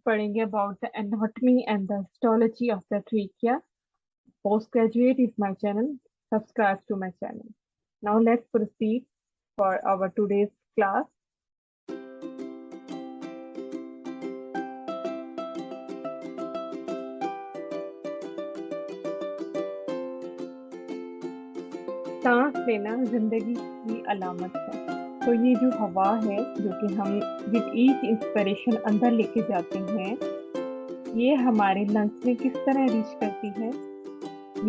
पढ़ेंगे about the anatomy and the histology of the trachea. Postgraduate is my channel. Subscribe to my channel. Now let's proceed for our today's class. सांस लेना जिंदगी की अलामत है। तो ये जो हवा है जो कि हम विद ईच इंस्पिरेशन अंदर लेके जाते हैं, ये हमारे लंग्स में किस तरह रीच करती है?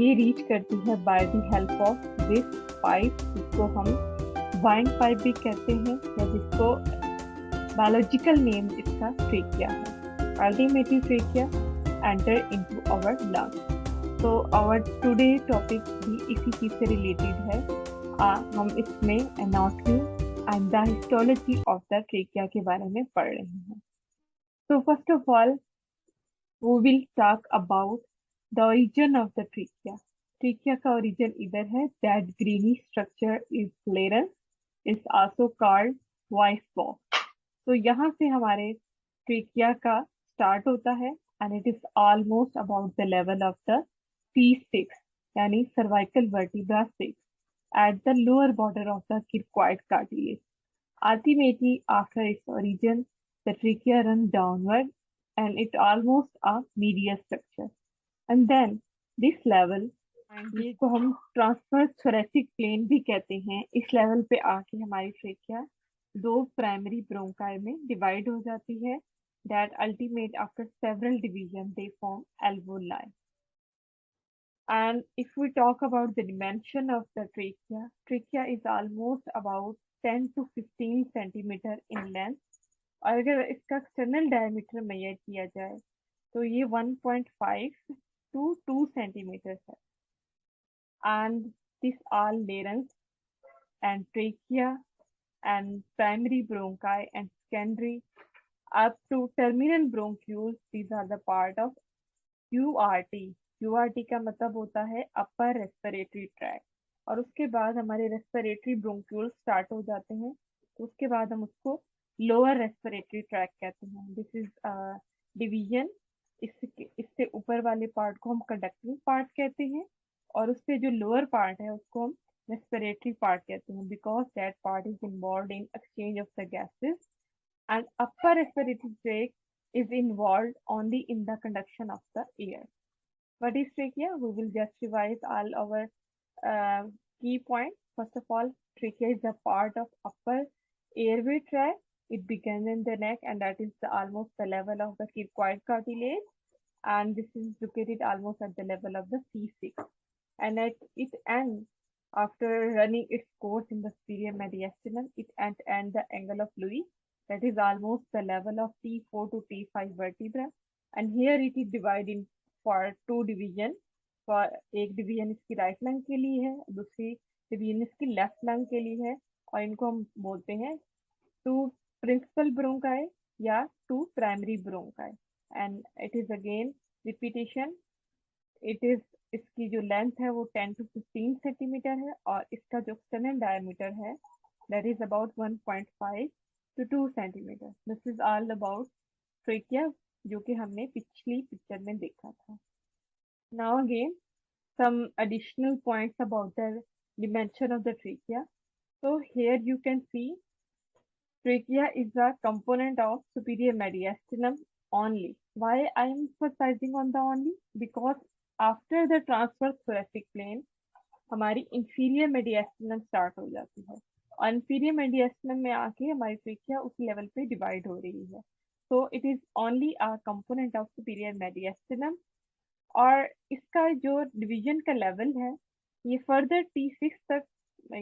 ये रीच करती है by the help of this pipe, जिसको हम वाइन पाइप भी कहते हैं, या जिसको बायोलॉजिकल नेम इसका ट्रेकिया है। Ultimately trachea enter into our lungs. तो आवर टुडे टॉपिक भी इसी चीज से रिलेटेड है। हम इसमें anatomy and the histology of the trachea के बारे में पढ़ रहे हैं। तो first of all we will talk about the origin of the trachea. Trachea का origin इधर है, that greenish structure is larynx, is also called voice box. तो यहाँ से हमारे trachea का start होता है and it is almost about the level of the C6 यानी cervical vertebra 6 at the lower border of the cricoid cartilage. Ultimately, after its origin, the trachea runs downward and it almost a medial structure. And then this level, जिसको हम transverse thoracic plane भी कहते हैं, इस level पे आके हमारी trachea दो प्राइमरी ब्रोंकाई में डिवाइड हो जाती है, that ultimate after several division they form alveoli. And if we talk about the dimension of the trachea is almost about 10 to 15 centimeter in length. और अगर इसका एक्सटर्नल डायमीटर मेजर किया जाए तो ये 1.5 to 2 सेंटीमीटर है। And this all larynx and trachea and primary bronchi and secondary up to terminal bronchioles, these are the part of QRT. QRT का मतलब होता है अपर रेस्पिरेटरी ट्रैक, और उसके बाद हमारे रेस्पिरेटरी ब्रोंक्यूल स्टार्ट हो जाते हैं, तो उसके बाद हम उसको लोअर रेस्पिरेटरी ट्रैक कहते हैं। This is division. इससे ऊपर वाले पार्ट को हम कंडक्टिंग पार्ट कहते हैं, और उससे जो लोअर पार्ट है उसको हम रेस्पिरेटरी पार्ट कहते हैं, because that part is involve in exchange of the gases, and upper respiratory tract is involved only in the conduction of the air. What is trachea? We will just revise all our key points. First of all, trachea is a part of upper airway tract. It begins in the neck, and that is almost the level of the cricoid cartilage, and this is located almost at the level of the C6. And at its end, after running its course in the superior mediastinum, it ends the angle of Louis, that is almost the level of T4 to T5 vertebra, and here it is divided for two division. For एक division इसकी right lung के लिए है, दूसरी division इसकी left lung के लिए है, और इनको हम बोलते हैं टू प्रिंसिपल ब्रोंकाई या two primary bronchi. And it is again repetition. It is इसकी जो लेंथ है वो 10 to 15 सेंटीमीटर है, और इसका जो एक्सटर्नल डायमीटर है that is about 1.5 to 2 centimetre. This is all about trachea, जो कि हमने पिछली पिक्चर में देखा था। Now again some additional points about the dimension of the trachea. So here you can see trachea is a component of superior mediastinum only. Why I am emphasizing on the only? Because after the transverse thoracic plane हमारी inferior mediastinum start हो जाती है, और inferior mediastinum में आके हमारी trachea उस level पे डिवाइड हो रही है। So it is only a component of superior mediastinum, और इसका जो डिवीजन का लेवल है ये फर्दर T6 तक,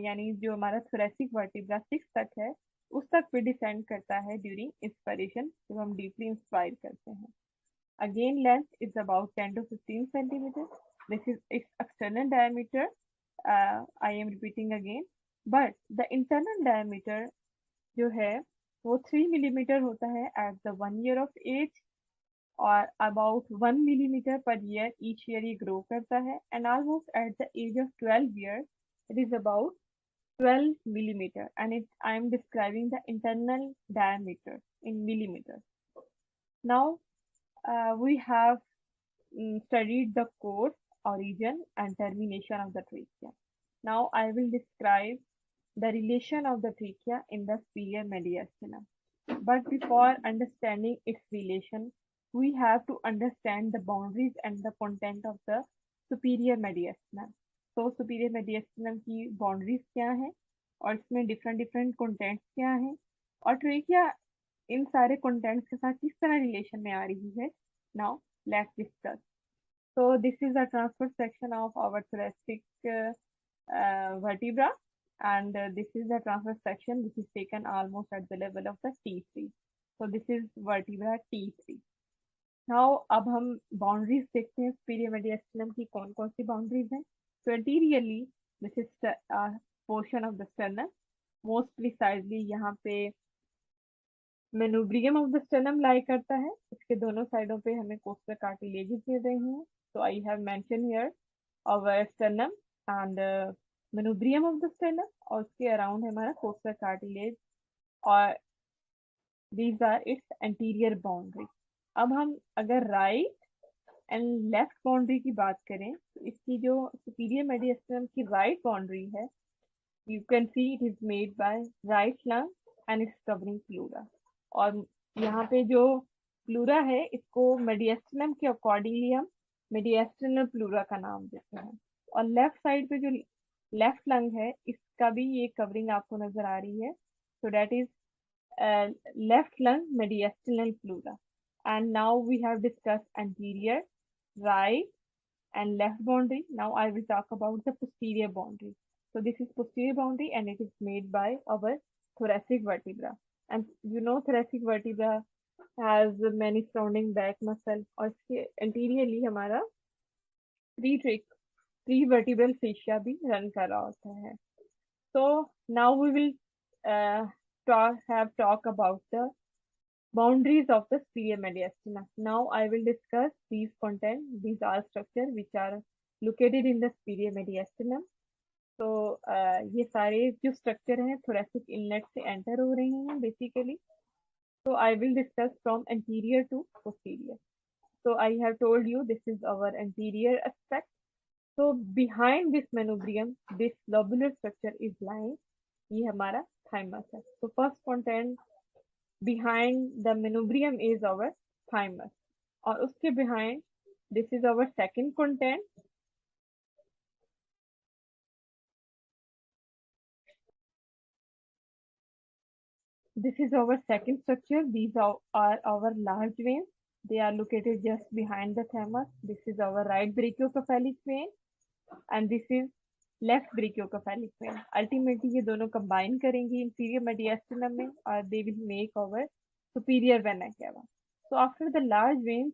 यानी जो हमारा thoracic vertebra 6 तक है, उस तक भी डिसेंड करता है ड्यूरिंग इंस्पिरेशन, जब हम डीपली इंस्पायर करते हैं। Again length is about 10 to 15 centimetre. This is its external diameter. I am repeating again, but the internal diameter जो है वो 3 मिलीमीटर होता है at the 1 year of age, और about 1 millimetre per year each year ये grow करता है, and almost at the age of 12 years it is about 12 millimeter, and I am describing the internal diameter in millimeter. Now we have studied the course, origin, and termination of the trachea. Now I will describe the relation of the trachea in the superior mediastinum. But before understanding its relation, we have to understand the boundaries and the content of the superior mediastinum. तो superior mediastinum की boundaries क्या हैं और इसमें different different contents क्या हैं और trachea इन सारे contents के साथ किस तरह relation में आ रही है. Now let's discuss. So this is the transverse section of our thoracic vertebra, and this is the transverse section which is taken almost at the level of the T3. So this is vertebra T3. Now अब हम boundaries देखते हैं superior mediastinum की कौन कौन सी boundaries हैं. So anteriorly this is portion of the sternum, most precisely यहाँ पे मेनोब्रियम ऑफ द स्टर्नम लाई करता है. इसके दोनों साइडों पे हमें कोस्टल कार्टिलेजेस दे रहे हैं. So I have mentioned here our sternum and manubrium of the sternum और उसके अराउंड है हमारा कोस्टल कार्टिलेज और these are its anterior boundary. अब हम अगर राइट एंड लेफ्ट बाउंड्री की बात करें तो इसकी जो सुपीरियर मेडियस्टर्नम की राइट बाउंड्री है, you can see it is made by right lung and its covering pleura. और यहाँ पे जो प्लूरा है इसको मेडिएस्टिनम के अकॉर्डिंगली हम मेडिएस्टिनल प्लूरा का नाम देते हैं. और लेफ्ट साइड पे जो लेफ्ट लंग है इसका भी ये कवरिंग आपको नजर आ रही है. So that is left lung mediastinal pleura. And now we have discuss anterior, right and left boundary. Now I will talk about the posterior boundary. So this is posterior boundary and it is made by our thoracic vertebra. And you know thoracic vertebra has many surrounding back muscle और इसके anteriorly हमारा three vertebral fascia भी run कर रहा होता है. So now we will talk about the boundaries of the superior mediastinum. Now I will discuss these content. These are structure which are located in the superior mediastinum. तो ये सारे जो structure हैं thoracic inlet से enter हो रहे हैं basically. So I will discuss from anterior to posterior. So I have told you this is our anterior aspect. So behind this manubrium, this lobular structure is lying. ये हमारा thymus है. So first content behind the manubrium is our thymus. और उसके behind this is our second content. This is our second structure. These are our large veins. They are located just behind the thymus. This is our right brachiocephalic vein and this is left brachiocephalic vein. Ultimately ये दोनों combine करेंगे inferior mediastinum में और they will make our superior vena cava. So after the large veins,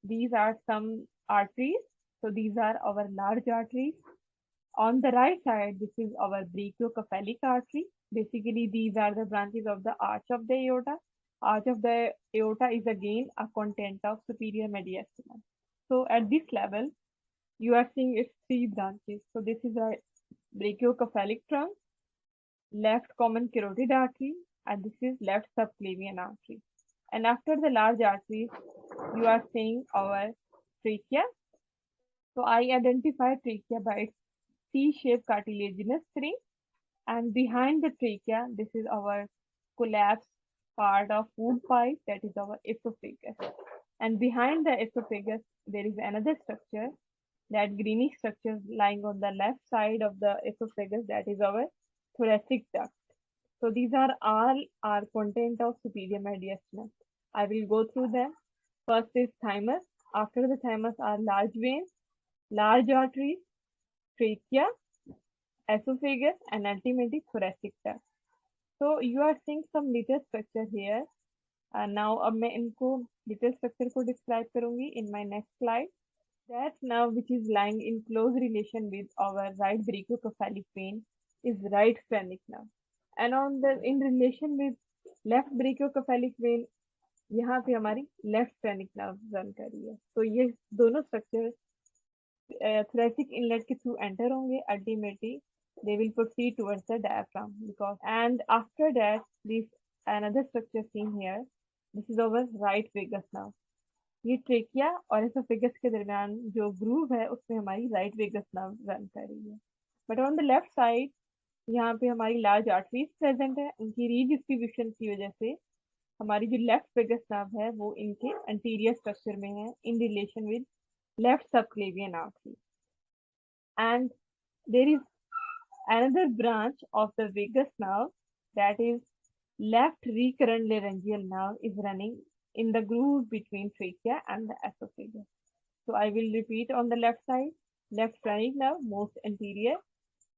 these are some arteries. So these are our large arteries. On the right side, this is our brachiocephalic artery. Basically, these are the branches of the arch of the aorta. Arch of the aorta is again a content of superior mediastinum. So at this level, you are seeing its three branches. So this is a brachiocephalic trunk, left common carotid artery, and this is left subclavian artery. And after the large arteries, you are seeing our trachea. So I identify trachea by its C-shaped cartilaginous ring, and behind the trachea, this is our collapsed part of wood pipe, that is our esophagus. And behind the esophagus, there is another structure, that greenish structure lying on the left side of the esophagus, that is our thoracic duct. So these are all our content of superior mediastinum. I will go through them. First is thymus. After the thymus are large veins, large arteries, trachea, esophagus, and ultimately thoracic duct. So you are seeing some little structure here. Now अब मैं इनको little structure को describe करूँगी in my next slide. That nerve which is lying in close relation with our right brachiocephalic vein is right phrenic nerve, and in relation with left brachiocephalic vein यहाँ पे हमारी left phrenic nerve run कर रही है. तो ये दोनों structure thoracic inlet के through enter होंगे. Ultimately they will proceed towards the diaphragm and after that this another structure seen here. This is our right vagus nerve. ये ट्रेकिया और एसोफेगस के दरमियान जो ग्रूव है उसमें हमारी राइट वेगस नर्व रन कर रही है। But on the left side यहाँ पे हमारी लार्ज आर्टरीज प्रेजेंट है, उनकी रीडिस्ट्रीब्यूशन की वजह से हमारी जो लेफ्ट वेगस नर्व है वो इनके एंटीरियर स्ट्रक्चर में है in relation with left subclavian artery. And there is another branch of the vagus nerve, that is left recurrent laryngeal nerve, is running in the groove between trachea and the esophagus. So I will repeat on the left side: left phrenic nerve, most anterior,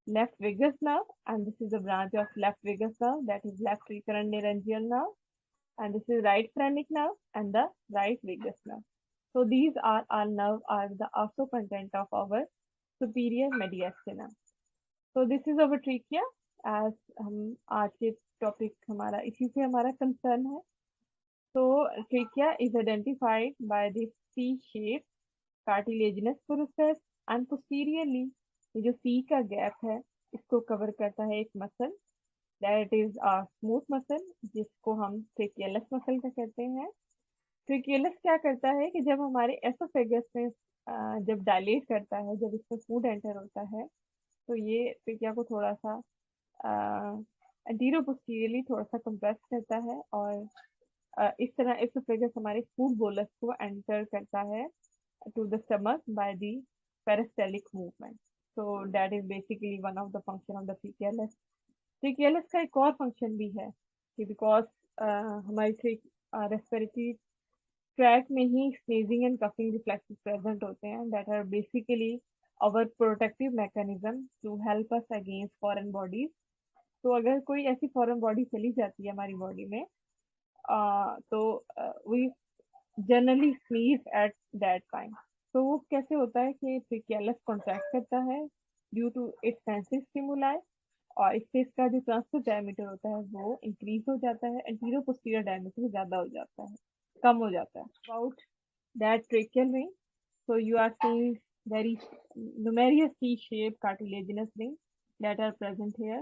left vagus nerve, and this is the branch of left vagus nerve, that is left recurrent laryngeal nerve, and this is right phrenic nerve and the right vagus nerve. So these are all nerve are the also content of our superior mediastinum. तो this is our trachea. As हम आज के topic हमारा इसी से हमारा concern है। तो trachea is identified by this C shape cartilaginous process and posteriorly ये जो सी का गैप है इसको कवर करता है एक muscle, that is a smooth muscle जिसको हम ट्रिकियलस मसल का कहते हैं। ट्रिकियलस क्या करता है कि जब हमारे एसोफेगस में जब डायलेट करता है, जब इसमें फूड एंटर होता है तो ये ट्रिकिया को थोड़ा सा एंटीरो पोस्टीरियरली थोड़ा सा कंप्रेस करता है और इस तरह एसोफेगस हमारे फूड बोलस को एंटर करता है to the stomach by the peristaltic movement. So that is basically one of the function of the trachealis. Trachealis का एक और फंक्शन भी है कि बिकॉज हमारी रेस्पिरेटरी ट्रैक में ही sneezing and coughing reflexes present होते हैं, that are basically our protective mechanism to help us against foreign bodies। तो अगर कोई ऐसी फॉरेन बॉडी चली जाती है हमारी बॉडी में तो we generally sneeze at that time. तो वो कैसे होता है कि ट्रिकियलस कॉन्ट्रैक्ट करता है due to its sensitive stimuli और इससे इसका जो ट्रांसफर डायमीटर होता है वो इंक्रीज हो जाता है, एंटीरियर पोस्टीरियर डायमीटर ज्यादा हो जाता है, कम हो जाता है। About that tracheal ring, so you are seeing very numerous C-shaped cartilaginous rings that are present here.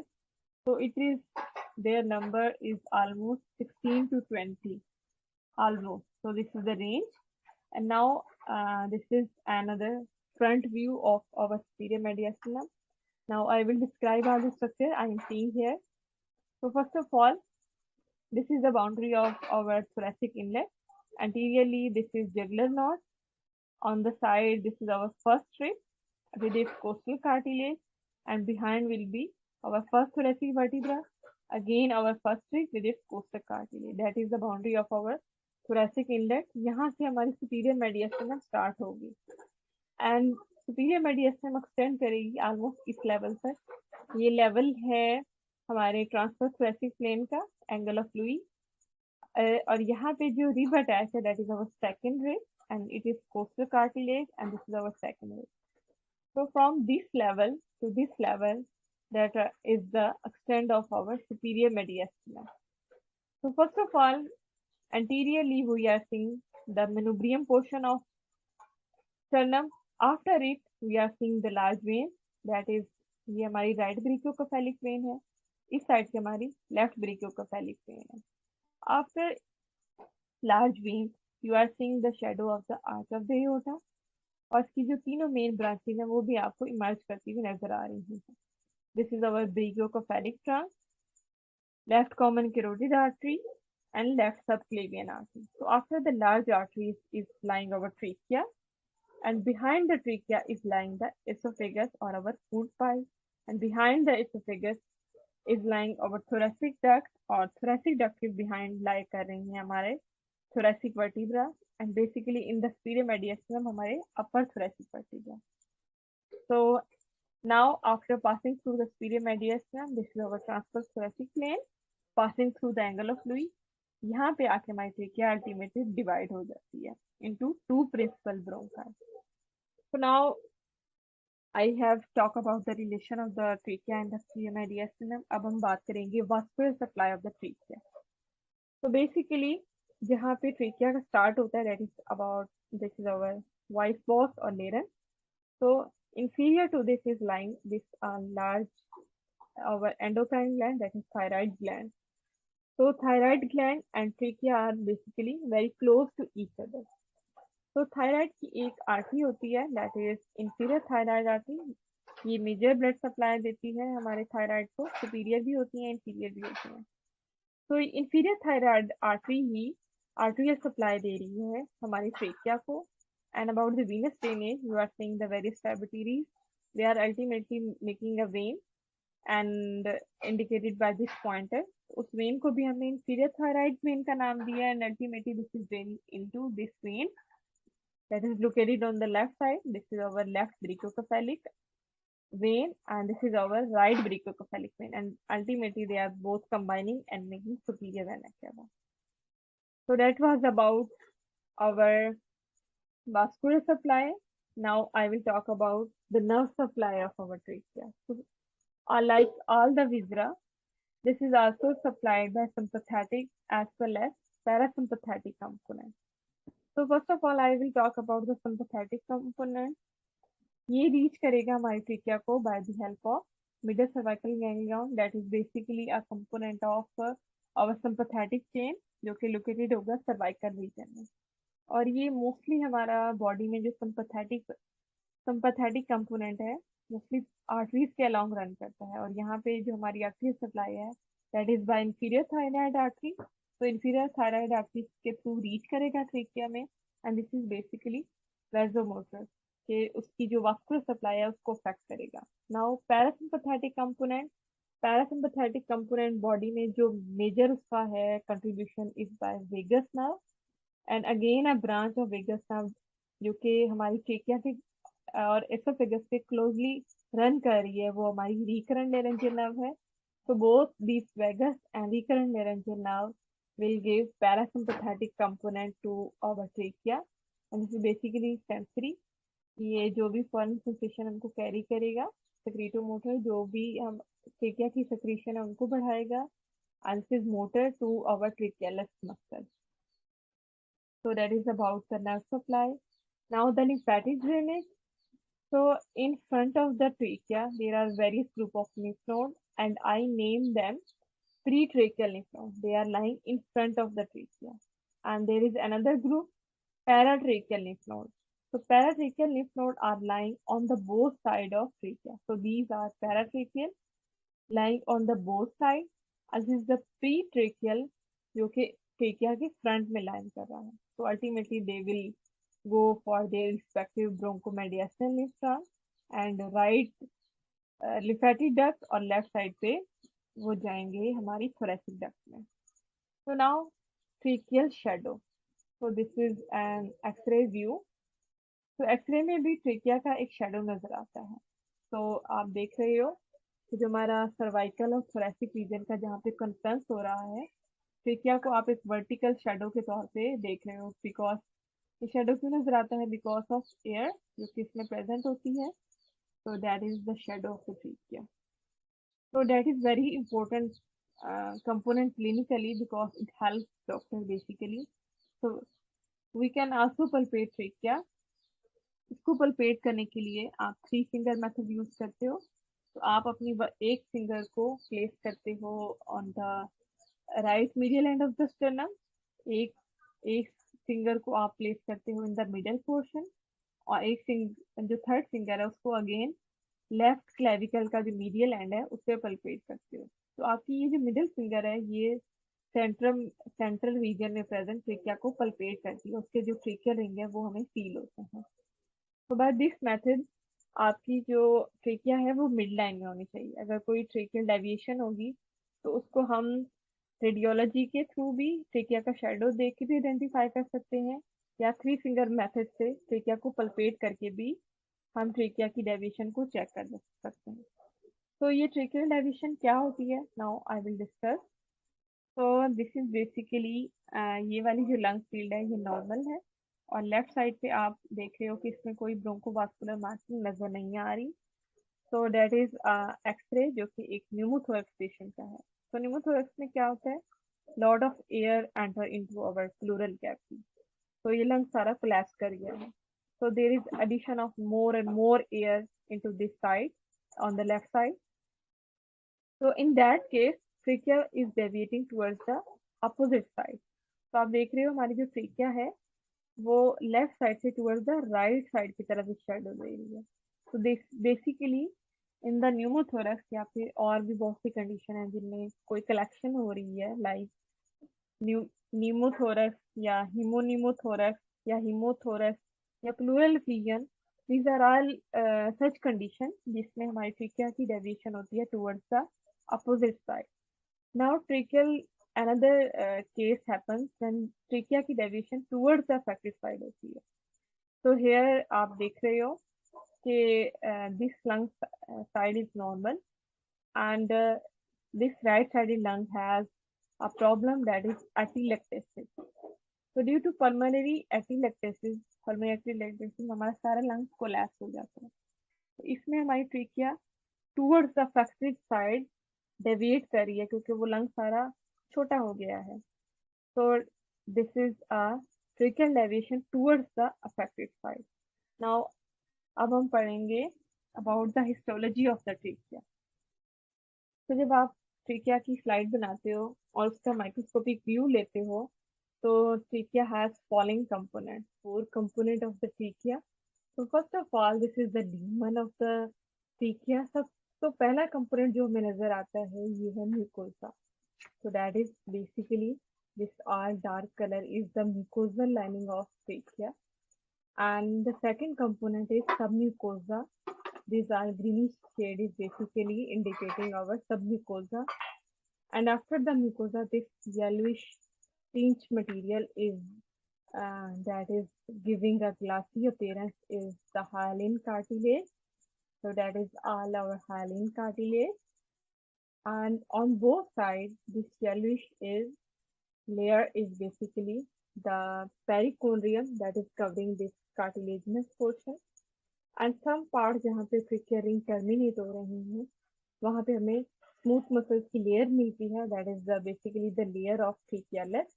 So it is their number is almost 16 to 20, almost. So this is the range. And now this is another front view of our superior mediastinum. Now I will describe how the structure I am seeing here. So first of all, this is the boundary of our thoracic inlet. Anteriorly, this is jugular notch. On the side, this is our first rib with its costal cartilage, and behind will be our first thoracic vertebra. Again, our first rib with its costal cartilage. That is the boundary of our thoracic inlet. यहाँ से हमारी superior mediastinum start होगी and superior mediastinum extend करेगी almost इस level तक। ये level है हमारे transverse thoracic plane का angle of Louis और यहाँ पे जो rib attach है that is our second rib and it is costal cartilage and this is our second rib. So from this level to this level, that is the extent of our superior mediastinum. So first of all, anteriorly we are seeing the manubrium portion of sternum. After it, we are seeing the large vein, that is ये हमारी right brachiocephalic vein है, इस side से हमारी left brachiocephalic vein है। After large vein, you are seeing the shadow of the arch of the aorta और इसकी जो तीनों मेन ब्रांचेज हैं वो भी आपको इमर्ज करती हुई नजर आ रही हैं। This is our brachiocephalic trunk, left common carotid artery and left subclavian artery. So after the large arteries is lying our trachea and behind the trachea is lying the esophagus or our food pipe and behind the esophagus is lying our thoracic duct और thoracic duct is behind lie कर रही हैं हमारे thoracic vertebra and basically in the superior mediastinum हमारे upper thoracic vertebra. So now after passing through the superior mediastinum, this is our transverse thoracic plane passing through the angle of Louis. यहाँ पे आके हमारी trachea ultimately divide हो जाती है into two principal bronchi. So now I have talked about the relation of the trachea and the superior mediastinum. अब हम बात करेंगे vascular supply of the trachea. So basically जहाँ पे ट्रेकिया का स्टार्ट होता है that is about this is our white box or larynx. So inferior to this is lying this large our endocrine gland, that is thyroid gland. So thyroid gland and trachea are basically very close to each other. तो thyroid की एक artery होती है, that is inferior thyroid artery. ये major blood supply देती है हमारे thyroid को। सुपीरियर भी होती है, इंफीरियर भी होती है। तो इंफीरियर थायराइड आर्टरी ही आर्टेरियल सप्लाई दे रही है हमारी ट्रेकिया को। And about the venous drainage, you are seeing the various tributaries. They are ultimately making a vein and indicated by this pointer. उस वेन को भी हमने inferior thyroid vein का नाम दिया, and ultimately this is draining into this vein that is located on the left side. This is our left brachiocephalic vein and this is our right brachiocephalic vein, and ultimately they are both combining and making superior vena cava. So that was about our vascular supply. Now I will talk about the nerve supply of our trachea. So, like all the viscera, this is also supplied by sympathetic as well as parasympathetic component. So first of all, I will talk about the sympathetic component. ये reach करेगा हमारी trachea को by the help of middle cervical ganglion, that is basically a component of our sympathetic chain, जो कि located होगा cervical region में। और ये मोस्टली हमारा बॉडी में जो सिंपैथेटिक कंपोनेंट है मोस्टली आर्टरीज के अलोंग रन करता है। और यहाँ पे जो हमारी आर्टरी सप्लाई है that is by inferior thyroid artery. तो इंफीरियर थायराइड आर्टरी के थ्रू रीच करेगा ट्रिकिया में, and this is basically vasomotor कि उसकी जो वास्कुलर सप्लाई है उसको अफेक्ट करेगा। नाउ पैरासिम्पैथेटिक कंपोनेंट बॉडी में जो मेजर उसका है contribution is by vagus nerve, and again a branch of vagus nerve जो कि हमारी ट्रेकिया के और एसोफेगस के क्लोजली रन कर रही है, वो हमारी रिकरेंट लेरेंजियल नर्व है। So both these vagus and recurrent laryngeal nerve will give parasympathetic component to our trachea, and this is basically sensory। ये जो भी फॉरेन सेंसेशन हमको कैरी करेगा, सेक्रेटोमोटर जो भी हम ट्रेकिया की सेक्रेशन है उनको बढ़ाएगा, and this is motor to our trachealis muscle। So that is about the nerve supply. Now the lymphatic drainage. So in front of the trachea there are various group of lymph nodes, and I name them pretracheal lymph nodes. They are lying in front of the trachea. And there is another group, paratracheal lymph nodes. So paratracheal lymph nodes are lying on the both side of trachea. So these are paratracheal lying on the both side, and this is the pretracheal जो कि trachea के front में line कर रहा है। So ultimately they will go for their respective bronchomediastinal nephron and right lymphatic duct, और left side पे वो जाएंगे हमारी thoracic duct में। So now tracheal shadow. So this is an X-ray view. तो एक्सरे में भी ट्रेकिया का एक शेडो नजर आता है। तो आप देख रहे हो कि जो हमारा सर्वाइकल और थोरेसिक रीजन का जहाँ पे कन्फ्रेंस हो रहा है, ट्रेकिया को आप एक वर्टिकल शेडो के तौर पे देख रहे हो। बिकॉज ये शेडो क्यों नजर आता है? बिकॉज ऑफ एयर जो कि इसमें प्रेजेंट होती है। so that is the shadow of the trachea. So that is very important component clinically because it helps doctor basically. So we can also palpate trachea. इसको पल्पेट करने के लिए आप 3 फिंगर मेथड यूज करते हो। तो आप अपनी एक फिंगर को प्लेस करते हो on the right medial end of the sternum, एक एक फिंगर को आप प्लेस करते हो इन द मिडल पोर्शन, और एक फिंगर जो थर्ड फिंगर है उसको अगेन लेफ्ट क्लेविकल का जो मीडियल एंड है उस पर पल्पेट करते हो। तो आपकी ये जो मिडिल फिंगर है ये सेंट्रल रीजन में प्रेजेंट ट्रेकिया को पल्पेट करती है, उसके जो ट्रेकियल रिंग है वो हमें फील होते हैं। तो बाय दिस मेथड आपकी जो ट्रेकिया है वो मिड लाइन में होनी चाहिए। अगर कोई ट्रेकियल डेविएशन होगी तो उसको हम रेडियोलॉजी के थ्रू भी ट्रेकिया का शेडो देख के भी आइडेंटिफाई कर सकते हैं, या 3 फिंगर मेथड से ट्रेकिया को पल्पेट करके भी हम ट्रेकिया की डेविएशन को चेक कर सकते हैं। तो ये ट्रेकियल डेविएशन क्या होती है, नाउ आई विल डिस्कस। तो दिस इज बेसिकली ये वाली जो लंग फील्ड है ये नॉर्मल है, और लेफ्ट साइड पे आप देख रहे हो कि इसमें कोई ब्रोंकोवास्कुलर मार्किंग नजर नहीं आ रही। सो दैट इज एक्सरे जो कि एक न्यूमोथोरेक्स पेशेंट का है। तो न्यूमोथोरेक्स में क्या होता है, lot of air enter into our pleural cavity. तो ये लंग सारा कोलैप्स कर गया है। So there is addition of more and more air into this side on the left side. So in that case, trachea is deviating towards the opposite side. तो आप देख रहे हो हमारी जो ट्रेकिया है वो लेफ्ट साइड से टुवर्ड्स द राइट साइड की तरफ शेडो दे रही है। तो बेसिकली इन द न्यूमोथोरक्स या फिर और भी बहुत सी कंडीशन है जिनमें कोई कलेक्शन हो रही है, लाइक न्यूमोथोरक्स या हिमोन्यूमोथोरक्स या हीमोथोरक्स या pleural effusion. These are all such condition जिसमें हमारी ट्रिकिया की डेविएशन होती है towards the opposite side. Now tracheal another case happens when trachea की deviation towards the affected side होती है। तो here आप देख रहे हो कि this lung side is normal and this right sided lung has a problem that is atelectasis. So due to pulmonary atelectasis हमारा सारा lungs collapse हो जाता है। तो इसमें हमारी trachea towards the affected side deviate कर रही है क्योंकि वो लंग सारा छोटा हो गया है। So this is a tracheal deviation towards the affected side. Now अब हम पढ़ेंगे about the histology of the trachea. तो जब आप ट्रिकिया की स्लाइड बनाते हो और उसका माइक्रोस्कोपिक व्यू लेते हो तो trachea has following component, four component of the trachea. तो first of all this is the lumen of the trachea. सब तो पहला कंपोनेंट जो हमें नजर आता है ये है mucosa. So that is basically this all dark color is the mucosal lining of trachea, and the second component is submucosa. This all greenish shade is basically indicating our submucosa, and after the mucosa, this yellowish tinge material is that is giving a glassy appearance is the hyaline cartilage. So that is all our hyaline cartilage, and on both sides, this yellowish is layer is basically the perichondrium that is covering this cartilaginous portion, and some part जहाँ पे trachea ring terminate हो रही हैं वहाँ पे हमें smooth muscles की layer मिलती है, that is the basically the layer of trachealis,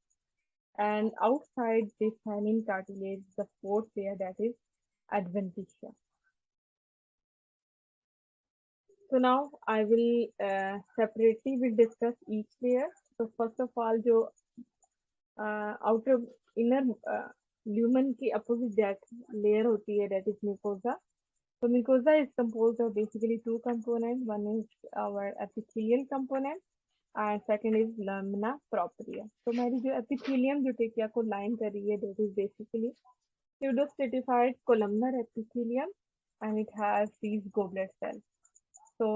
and outside this hyaline cartilage the fourth layer that is adventitia. So now I will separately will discuss each layer. So first of all जो outer inner lumen की opposite that layer होती है that is mucosa. So mucosa is composed of basically two components. One is our epithelial component and second is lamina propria. So हमारी जो epithelium जो trachea को line कर रही है that is basically pseudostratified columnar epithelium and it has these goblet cells. So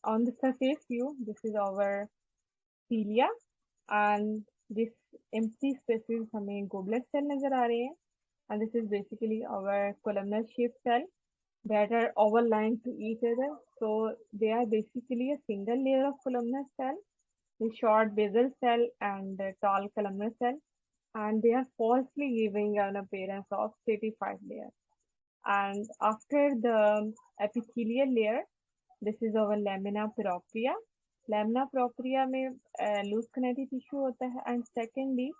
on the surface view this is our cilia and this empty spaces हमें goblet cell नजर आ रहे हैं, and this is basically our columnar shaped cell that are overlined to each other. So they are basically a single layer of columnar cell with short basal cell and a tall columnar cell, and they are falsely giving an appearance of stratified layer. And after the epithelial layer, this is our lamina propria. Lamina propria में loose connective tissue होता है and secondly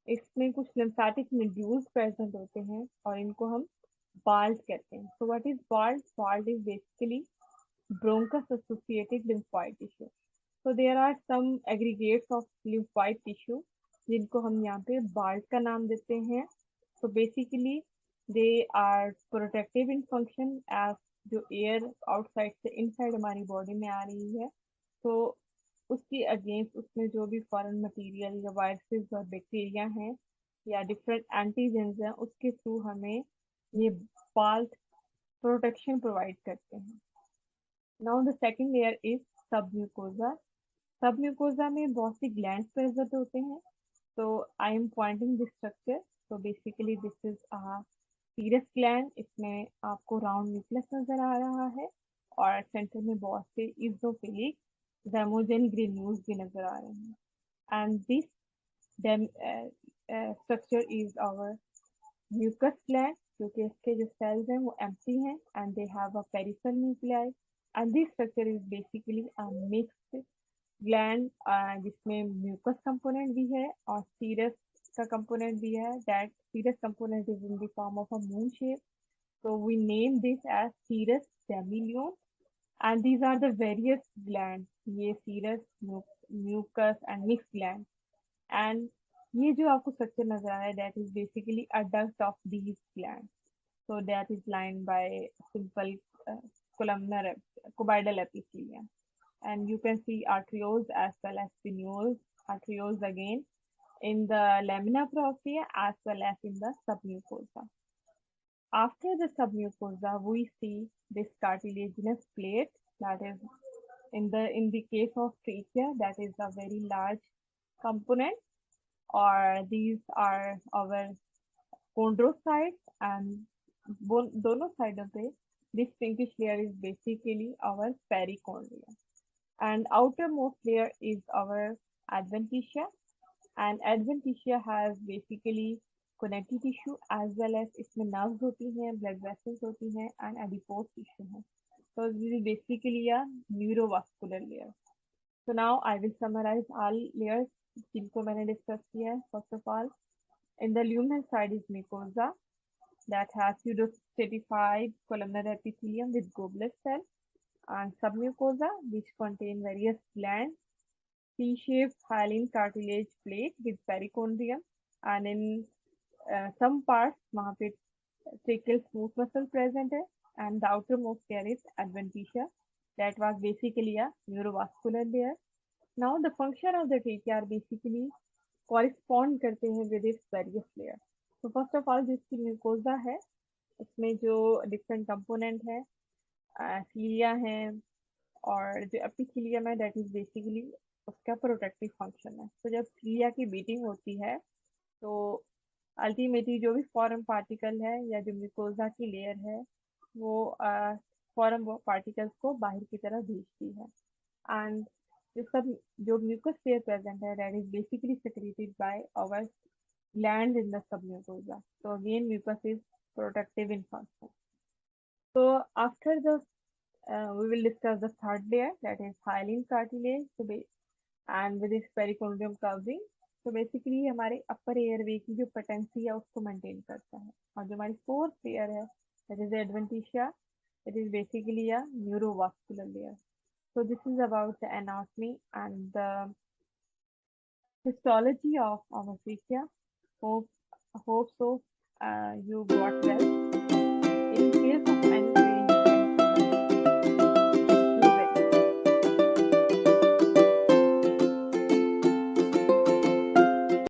इसमें कुछ lymphatic nodules present होते हैं और इनको हम बाल्ट कहते हैं। So what is BALT? BALT is basically bronchus associated lymphoid tissue. So there are some aggregates of lymphoid tissue जिनको हम यहाँ पे बाल्ट का नाम देते हैं। So basically they are protective in function as जो एयर आउटसाइड से इनसाइड हमारी बॉडी में आ रही है तो उसकी अगेंस्ट उसमें जो भी फॉरेन मटेरियल या वायरसेस और बैक्टीरिया हैं या डिफरेंट एंटीजेंस हैं उसके थ्रू हमें ये बाल्ट प्रोटेक्शन प्रोवाइड करते हैं। Now the second layer is submucosa. Submucosa में बहुत सी ग्लैंड्स प्रेजेंट होते हैं। तो I am pointing this structure. तो basically this is a serous gland. इसमें आपको राउंड न्यूक्लियस नजर आ रहा है और सेंटर में बहुत से इजोफिलिक zymogen granules भी नजर आ रहे हैं, and this structure is our mucus gland क्योंकि इसके जो cells हैं वो empty हैं and they have a peripheral nuclei, and this structure is basically a mixed gland जिसमें mucus component भी है और serous का component भी है। that serous component is in the form of a moon shape, so we name this as serous ganglion, and these are the various glands, ये serous, mucus and mixed gland, and ये जो आपको structure नजर आ रहा है that is basically a duct of these gland. So that is lined by simple columnar cuboidal epithelium. And you can see arterioles as well as venules. Arterioles again in the lamina propria as well as in the submucosa. After the submucosa, we see this cartilaginous plate that is in the case of trachea that is a very large component, or these are our chondrocytes, and dono side of this pinkish layer is basically our perichondria, and outermost layer is our adventitia, and adventitia has basically connective tissue as well as इसमें nerves होती हैं, blood vessels होती हैं, and adipose tissue है. So this is basically a neurovascular layer. So now I will summarize all layers जिनको मैंने discuss किया है. First of all, in the luminal side is mucosa that has pseudostratified columnar epithelium with goblet cell, and submucosa which contain various glands, C-shaped hyaline cartilage plate with perichondrium, and in some parts वहाँ पे tracheal smooth muscle present है, and the outermost layer is adventitia that was basically a neurovascular layer. Now the function of the trachea are basically correspond करते हैं with its various layer. So first of all जिसकी mucosa है उसमें जो different component है, cilia है, और जो एपिथेलियम है दैट इज बेसिकली उसका प्रोटेक्टिव फंक्शन है. तो जब cilia की बीटिंग होती है तो अल्टीमेटली जो भी फॉरेन पार्टिकल है या जो म्यूकोजा की लेयर है वो फॉरेन पार्टिकल्स को बाहर की तरफ भेजती है. एंड जो सब जो म्यूकस लेयर प्रेजेंट है that is basically secreted by our gland in the submucosa. तो again mucus is protective in function. So after the we will discuss the third layer that is hyaline cartilage. So and with its perichondrium covering. तो basically हमारे अपर airway की जो patency है उसको maintain करता है. और जो हमारी फोर्थ लेयर है that is adventitia, it is basically a neurovascular layer. So this is about the anatomy and the histology of our trachea. Hope so you got well.